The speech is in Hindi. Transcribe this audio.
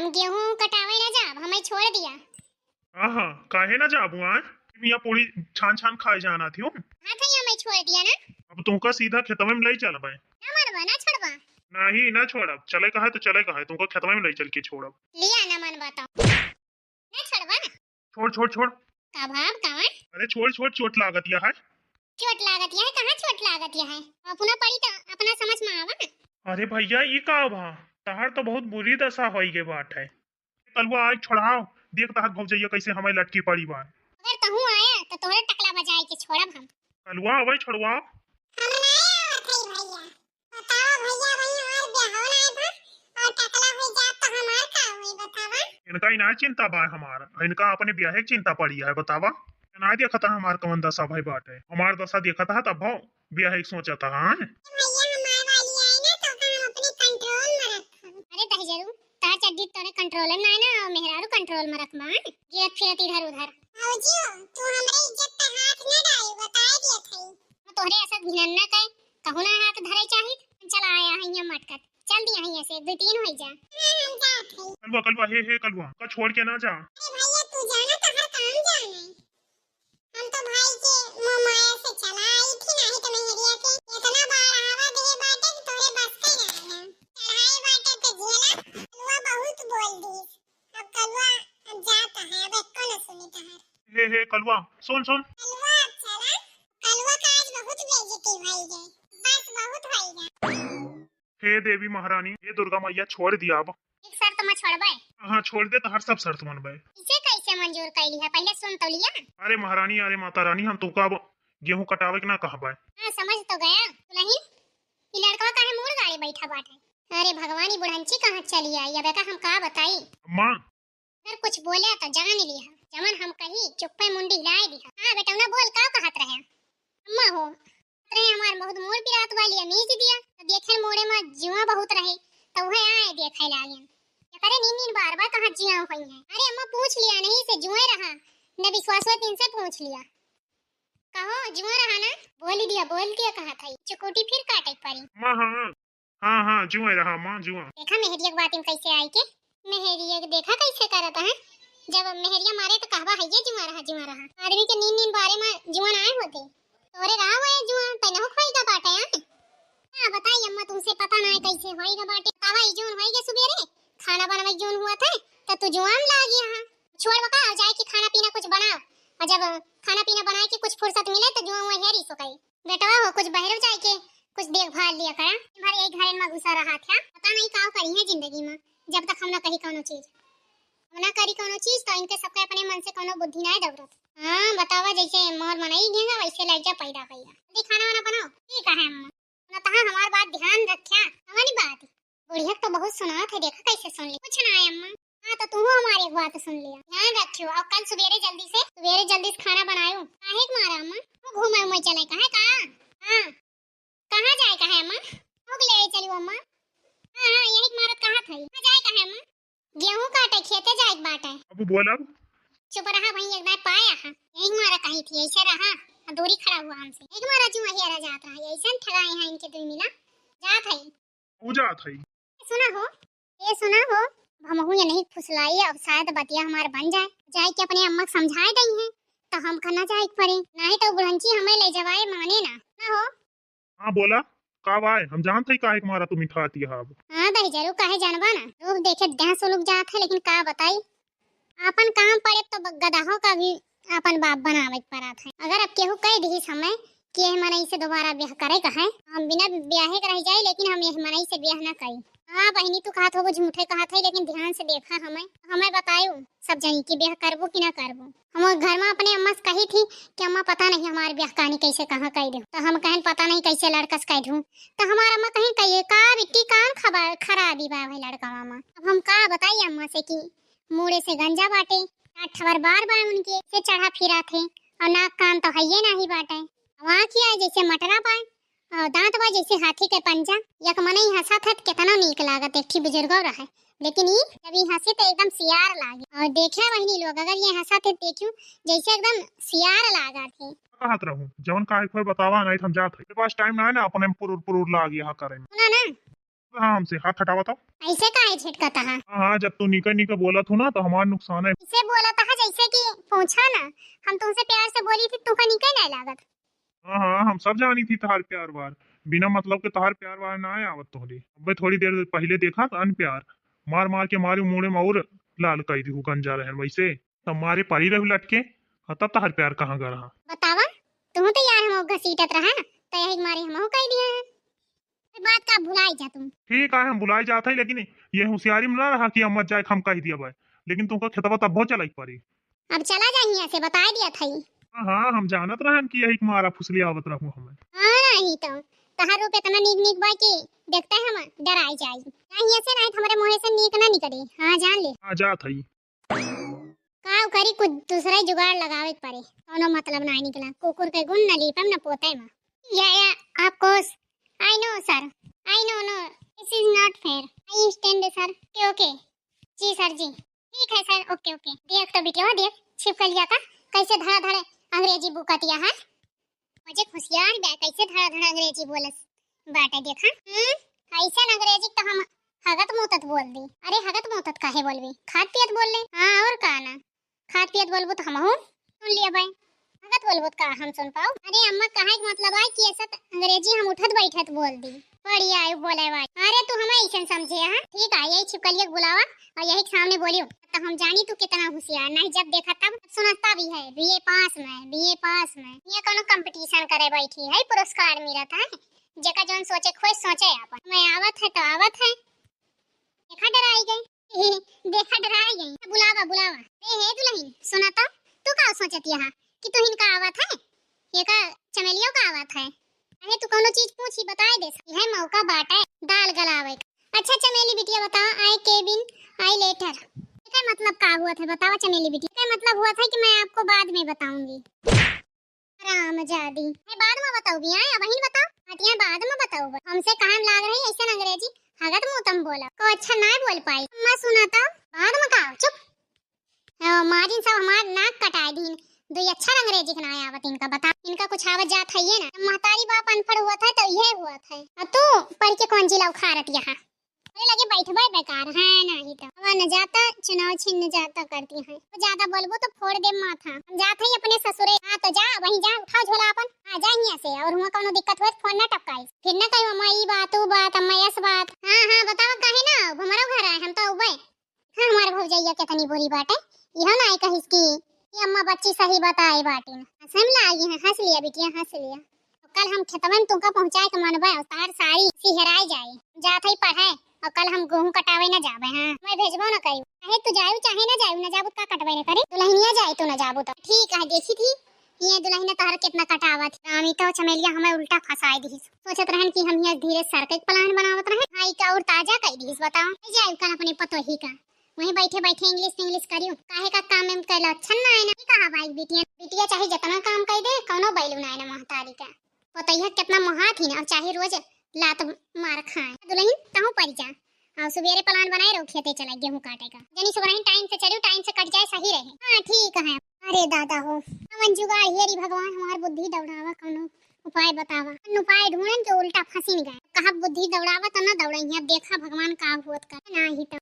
हम गेहूं कटावे न जाब, हमें छोड़ दिया। हाँ काहे ना जाबू आज मियाँ पूरी छान छान खाए जाना थी हूँ। हाँ थई हमें छोड़ दिया ना। अब तुमका सीधा खेतवा में ले चल भाई। ना मनवा ना छोड़वा। नहीं ना छोड़ब, चले कहा तो चले कहा तुमको खेतवा में ले चल के छोड़ब। लिया ना मनवा तो ना छोड़वा ना। छोड़ छोड़ छोड़। का भाव कहाँ? अरे छोड़ छोड़, चोट लागत या है। चोट लागत है कहाँ? चोट लागत है अपना पड़ी तो अपना समझ में आवा ना। अरे भैया ये का भा, तहार तो बहुत बुरी दशा होई के बात है। कलवा आज छोड़ाओ, देख तहार भौजैया कैसे हमें लटकी पड़ी बा। अगर कहूँ आया तो तोहरे टकला बजाए के छोड़ब हम। कलवा अबे छोड़वा। हम ना आया थई भैया। बताओ भैया भैया और बेहोना है बा और टकला हो जात तो हमार का होई बतावा। इनका इना चिंता बा हमारा, इनका अपने ब्याह की चिंता पड़ी है बतावा। ना देखा था हमार कवन दशा भाई बात है, हमार दशा देखा था तब भाव ब्याह की सोचा था। हाँ भैया हमार वाली आई ना तो हम अपने कंट्रोल में रखब। अरे तह जरूर ता चड्डी तोरे कंट्रोल में ना और मेहरारू कंट्रोल में रखबा। गिरत फिरत इधर उधर। औजियो तू हमरे इज्जत पे हाथ न डाली, बताए दिया थई। तोहरे ऐसा धिनन न कहे, कहू ना हाथ धरे चाही। चल आया हइया मटकत, चल दिया हइया से 1 2 3 होई जा। हम जात हई। कलवा कलवा हे कलवा का छोड़ के ना जा। अरे भैया तू जाना तो हर काम जाने। हम तो भाई के मोह माया से चला आई थी, नहीं तो मेहरिया के इतना बार आवा दे बाटे कि तोरे बस के ना चढ़ाई बाटे पे झेला। कलवा बहुत बोल दी, अब कलवा अब जाता है, अब एको न सुनी तहर। हे कलवा सुन सुन। कलवा चला, कलवा का आज बहुत बेइज्जती भई गई, बस बहुत भई गई। हे देवी महारानी, हे दुर्गा मैया छोड़ दिया अब। एक शर्त मत छोड़बे। हाँ छोड़ दे तो हर सब शर्त मनबे। इसे कैसे मंजूर कैली है, पहले सुन तो लिया। अरे महारानी, अरे माता रानी, हम तुमका अब गेहूं कटावे के ना कहबे। हां समझ तो गया नहीं। ये लड़का काहे मोर गाड़ी बैठा बाटे। अरे भगवानी बुढ़ंची कहां चली आई, अब का हम का बताई। अम्मा अगर कुछ बोले तो जान लिया, जमन हम कही चुप्पे मुंडी हिलाए दिया। हां बेटा ना बोल का कहत रहे। अम्मा हो रहे हमार बहुत मोर पिरात वाली अमीज दिया तो देखे मोरे में जुआ बहुत रहे तो वह आए देखे लागन। करे नीन नीन बार बार कहां जुआ होई है। अरे अम्मा पूछ लिया नहीं से जुए रहा न, विश्वास हो तीन से पूछ लिया। कहो जुआ रहा ना, बोल दिया कहा था। चुकोटी फिर काटे पड़ी। मां हाँ जुआ रहा मां जुआ। देखा मेहरिया की बात में कैसे आई के, मेहरिया देखा कैसे करता है। जब मेहरिया मारे तो कहवा है ये जुआ रहा। आदमी के नीन नीन बारे में जुआ ना होते तोरे रहा हुआ है जुआ तने हो खोईगा बाटे। हां बताई अम्मा तुमसे पता ना है कैसे होईगा बाटे। तवा ई जोन होईगे सुबेरे खाना बनवाई जोन हुआ था तो तू जुआम लागी। हां छोड़ बका जाए कि खाना पीना कुछ बनाओ, और जब खाना पीना बनाए के कुछ फुर्सत मिले तो जुआ हुआ हेरी सो कई। बेटवा हो कुछ बहर जाए के कुछ देखभाल लिया करा। तुम्हारे एक घर में घुसा रहा था, पता नहीं का करी है जिंदगी में। जब तक हम ना कही कोनो चीज हम ना करी कोनो चीज तो इनके सबके अपने मन से कोनो बुद्धि ना दौड़त। हां बतावा जैसे मोर मनाई घेगा वैसे लज्जा पैदा कइया। जल्दी खाना वाना बनाओ। ठीक है अम्मा ना तहां हमार बात ध्यान रखया। हमारी बात बुढ़िया तो बहुत सुना था, देखा कैसे सुन ली। कुछ ना है अम्मा। हां तो तू हमारी एक बात सुन लिया, ध्यान रखियो। और कल सवेरे जल्दी से खाना बनायो। काहे के मारा अम्मा वो घूमे उमे चले काहे का। हां कहां जाए काहे अम्मा होग ले चलियो अम्मा। हां यही मारत कहां थई कहां जाए काहे अम्मा। गेहूं काटे खेते जाए बाटे। अब बोल अब। चुप रहा भई एक बार पाया हां यही मारा कही थी ऐसे रहा दूरी खड़ा हुआ हमसे। एक मारा जो हेरा जात रहा ऐसे ठगाए हैं इनके दुई मिला जात है। हो जात है। सुना हो हमहू ये नहीं फुसलाई, अब शायद बतिया हमार बन जाए के अपने अम्मा समझाए दई है तो हम खाना जाए पड़े नहीं तो बुढ़ंची हमें ले जवाए माने ना हो। हाँ बोला का भाई, हम जानते ही काहे मारा तुम मिठाती है अब। हां दही जरूर काहे जानबा ना, लोग देखे देह सुलग जात है लेकिन का बताई अपन काम पड़े तो गधाओं का भी अपन बाप बनावे पड़ा था। अगर अब केहू कह दी समय कि यह मनई से दोबारा ब्याह करे कहे हम बिना ब्याहे के रह जाए, लेकिन हम यह मनई से ब्याह ना करी। हां बहनी तू कहत हो झूठे कहत है लेकिन ध्यान से देखा हमें बतायो सब जनी की ब्याह करबो कि ना करबो। हम घर में अपने अम्मा से कही थी कि अम्मा पता नहीं हमारे ब्याह कहानी कैसे कहां कह दे, तो हम कहन पता नहीं कैसे लड़कस कह दूं तो हमारा अम्मा कहीं कहिए का बिट्टी कान खबर खराबी बा भाई लड़का मामा। अब हम का बताई अम्मा से कि मुड़े से गंजा बाटे ठवर बार बार उनके से चढ़ा फिरा थे और नाक कान तो हइये नहीं बाटे। वहां किया जैसे मटरा पाए और दांत बा जैसे हाथी के पंजा। यक मनई हंसा था कितना नीक लागत एक ठी बुजुर्ग रहे, लेकिन ये जब ये हंसे तो एकदम सियार लागे। और देखे वही लोग अगर ये हंसा थे देखियो जैसे एकदम सियार लागा थे। कहत रहूं जवन काहे कोई बतावा नहीं हम जात है। पास टाइम ना है ना अपने पुरुर पुरुर लाग यहां करे। सुना ना हाँ हमसे हाथ हटावा था। ऐसे काहे झटकता है? हाँ जब तू निका निका बोला तू ना तो हमारा नुकसान है। इसे बोला था जैसे कि पूछा ना, हम तुमसे प्यार से बोली थी, तुमका निकल नहीं लागत। हाँ हाँ हम सब जानी थी तहार प्यार वार, बिना मतलब के तहार प्यार वार ना आए आवत तोहरी। अब थोड़ी देर पहले देखा तो अन प्यार मार मार के मारी मुड़े में और लाल कई दी गंजा रहन वैसे तब मारे परी रह लटके। तब तहार प्यार कहाँ गा रहा। बतावा, तुम तो यार हम घसीटत रहा तो यही मारे हम कह दिया है। बात का भुलाई जा तुम। ठीक है हम बुलाए जाते हैं लेकिन ये होशियारी में ना रहा कि हम मत जाए हम कह दिया भाई, लेकिन तुमको खेतवा तब बहुत चलाई पड़ी। अब चला जा यहाँ से, बता दिया था ही। हाँ हाँ हम जानत रहन कि यही मारा फुसली आवत रहूं हमें। हाँ नहीं तो तहार रूप इतना नीक नीक बाई कि देखते हैं हम डराई जाई ना, यहाँ से नहीं हमारे मुंह से नीक ना निकले। हाँ जान ले। हाँ जा थई। का करी कुछ दूसरा ही जुगाड़ लगावे के पड़े, कोनो मतलब ना निकला। कुकुर के गुण न लीपम न पोते में। या of course I know sir, I know this is not fair, I stand sir. Okay जी सर जी, ठीक है सर, ओके ओके। देख तो बिटिया देख छिपक लिया का कैसे धड़ा धड़े अंग्रेजी बुकतिया है। मुझे खुशियार बे कैसे धड़ा धड़ा अंग्रेजी बोलस बाटे देखा। कैसे अंग्रेजी तो हम हगत मुतत बोल दी। अरे हगत मुतत काहे बोलबी, खात पियत बोल ले। हां और का ना, खात पियत बोलबो तो हमहू सुन लिया भाई, हगत बोलबो तो का हम सुन पाओ। अरे अम्मा कहे के मतलब है कि ऐसा अंग्रेजी हम उठत बैठत बोल दी। बढ़िया है बोले भाई। अरे तू हमें ऐसा समझे है, ठीक है यही छिपकलिया बुलावा और यही के सामने बोलियो तो हम जानी तू कितना होशियार नहीं। जब देखा तब सुनता भी है बीए पास में ये कोनो कंपटीशन करे बैठी है, पुरस्कार मिलता है। जेका जोन सोचे खोज सोचे अपन। मैं आवत है तो आवत है, देखा डराई गई देखा डराई गई। बुलावा बुलावा। ए हे दुल्हन सुना तो तू का सोचती है कि तू इनका आवत है, ये का चमेलियों का आवत है। अरे तू कोनो चीज पूछी बताए दे, यह मौका बाटा है दाल गलावे का। अच्छा चमेली बिटिया बता, आई केबिन आई लेटर क्या मतलब का हुआ था बतावा चमेली बिटिया। क्या मतलब हुआ था कि मैं आपको बाद में बताऊंगी। रामजादी मैं बाद में बताऊंगी। हां अब ही बताओ, हटिया बाद में बताओ। हमसे काम लाग रही ऐसे अंग्रेजी हगत मुंह तुम बोला को अच्छा ना बोल पाई। मैं सुनाता बाद में का चुप। मारिन सब हमार नाक कटाई दिन दो अच्छा अंग्रेजी के ना आवत इनका बता। इनका कुछ आवत जात है ये ना, महतारी बाप अनपढ़ हुआ था तो ये हुआ था। अब तू पढ़ के कौन जिला उखाड़त यहाँ अरे लगे बैठबे बेकार है नहीं तो हवा न जाता चुनाव छिन जाता करती है। तो ज्यादा बोलबो तो फोड़ दे माथा। हम जाते ही अपने ससुरे। हां तो जा वहीं जा, उठा झोला अपन आ जा यहां से। और हुआ कोनो दिक्कत हो फोन ना टपकाई, फिर ना कहियो अम्मा ई बात ऊ बात अम्मा यस बात। हां बताओ काहे ना हमारा घर है हम तो उबे। हां हमारे भौजैया कितनी बुरी बात है, यह ना आई कहिस की ये अम्मा बच्ची सही बताई बाटी। हंसम लागी है, हंस लिया बिटिया हंस लिया। कल हम खेतवन तुमका पहुंचाए के मनबे और तार सारी सिहराई जाए जात ही पढ़े और कल हम गेहूं कटावे न जाबे। हां मैं भेजबो न कई चाहे तू जाऊ चाहे न जाऊ, न जाबू का कटवे न करे। दुल्हनिया जाए तो न जाबू तो ठीक है। देखी थी ये दुल्हनिया तहर कितना कटावत रामी तो चमेलिया हमें उल्टा फसाई दी। सोचत रहन कि हम यहाँ धीरे सर के प्लान बनावत रहे हाई का और ताजा कई दी। बताओ जाऊ कल अपने पतो ही का वहीं बैठे बैठे इंग्लिश करियो काहे का काम में कैला अच्छा ना है ना। कहा भाई बिटिया बिटिया चाहे जितना काम कर दे कोनो बैलू ना है ना महतारी का। पतैया कितना महा थी ना, चाहे रोज लात मार खाए। दुल्हन तहु पड़ जा और सुबेरे प्लान बनाए रहो खेते चला गेहूं काटे का। जनी सुबह टाइम से चलियो टाइम से कट जाए सही रहे। हां ठीक है। अरे दादा हो हमन जुगाड़ हेरी भगवान हमार बुद्धि दौड़ावा कोनो उपाय बतावा। उपाय ढूंढन के उल्टा फंसी गए। कहा बुद्धि दौड़ावा तो ना दौड़ई। अब देखा भगवान का होत का ना ही तो